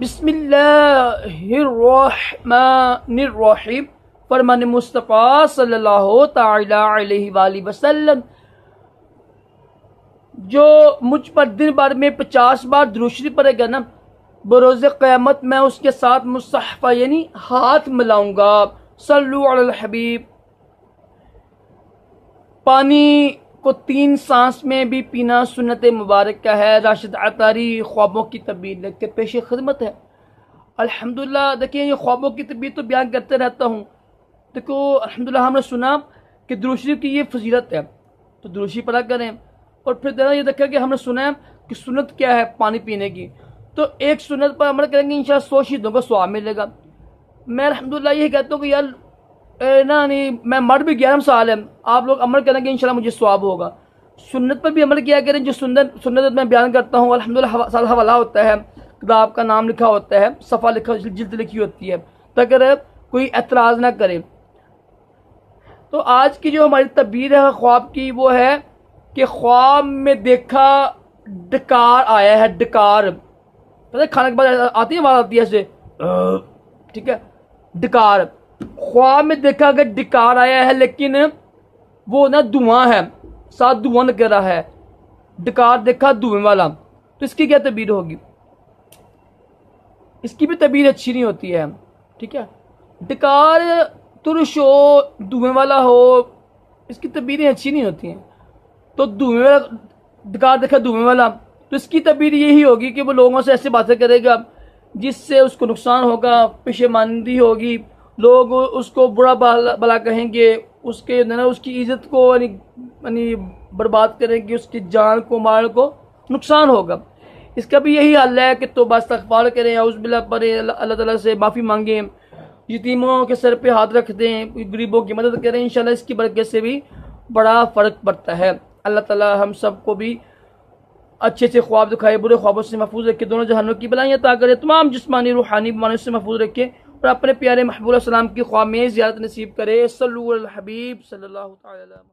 बिस्मिल्लाहिर्रहमानिर्रहीम। फरमान मुस्तफ़ा सल्लल्लाहु तआला अलैहि वसल्लम, जो मुझ पर दिन भर में 50 बार दुरूद शरीफ पढ़ेगा ना, बरोज़े क़यामत मैं उसके साथ मुसहफ़ा यानी हाथ मिलाऊंगा। सल्लु अलल हबीब। पानी को 3 सांस में भी पीना सुन्नत मुबारक का है। राशिद अतारी ख्वाबों की तबीर लिख के पेश खिदमत है। अल्हम्दुलिल्लाह। देखिए, ये ख्वाबों की तबीर तो बयान करते रहता हूँ। देखो, अल्हम्दुलिल्लाह हमने सुना कि दुरूद शरीफ की ये फजीलत है, तो दुरूद शरीफ पढ़ा करें। और फिर ये देखा कि हमने सुना है कि सुन्नत क्या है पानी पीने की, तो एक सुन्नत पर अमल करेंगे, इंशाअल्लाह 100 शहीदों को सवाब मिलेगा। मैं अल्हम्दुलिल्लाह यही कहता हूँ कि यार ना नहीं, मैं मर भी 11 साल है, आप लोग अमल करेंगे इंशाल्लाह मुझे सवाब होगा। सुन्नत पर भी अमल किया करें। जो सुन्नत मैं बयान करता हूँ, अल्हम्दुलिल्लाह हवाला होता है, किताब का नाम लिखा होता है, सफ़ा लिखा, जिल्द लिखी होती है, ताकि कोई एतराज़ ना करे। तो आज की जो हमारी तबीर है ख्वाब की, वो है कि ख्वाब में देखा डकार आया है। डकार पता है, खाने के बाद आती है, आवाज़ आती है ऐसे, ठीक है, डकार। ख्वाब में देखा अगर डकार आया है, लेकिन वो ना धुआं है, साथ धुआं लग रहा है, डकार देखा धुएं वाला, तो इसकी क्या तबीर होगी? इसकी भी तबीर अच्छी नहीं होती है, ठीक है। डकार तुरश हो, धुएं वाला हो, इसकी तबीरें अच्छी नहीं होती हैं। तो धुएं वाला डकार देखा धुएं वाला, तो इसकी तबीर यही होगी कि वो लोगों से ऐसे बातें करेगा जिससे उसको नुकसान होगा, पेशेमानदी होगी, लोग उसको बुरा भला कहेंगे, उसके ना उसकी इज्जत को यानी बर्बाद करेंगे, उसकी जान को, माल को नुकसान होगा। इसका भी यही हल है कि तौबा इस्तग़फ़ार करें, औज़ुबिल्लाह पढ़ें, अल्लाह ताला से माफ़ी मांगें, यतीमों के सर पे हाथ रख दें, गरीबों की मदद करें। इंशाल्लाह इसकी बरकत से भी बड़ा फ़र्क पड़ता है। अल्लाह ताला हम सबको भी अच्छे से ख्वाब दिखाए, बुरे ख्वाबों से महफूज रखे, दोनों जहानों की बलाइयाँ अता करे, तमाम जिस्मानी रूहानी बीमारियों से महफूज रखे, और अपने प्यारे महबूब सलाम की ख्वाब में ज़ियारत नसीब करे। सल्लल्लाहु अलैहि हबीब सल्लल्लाहु अलैहि वसल्लम।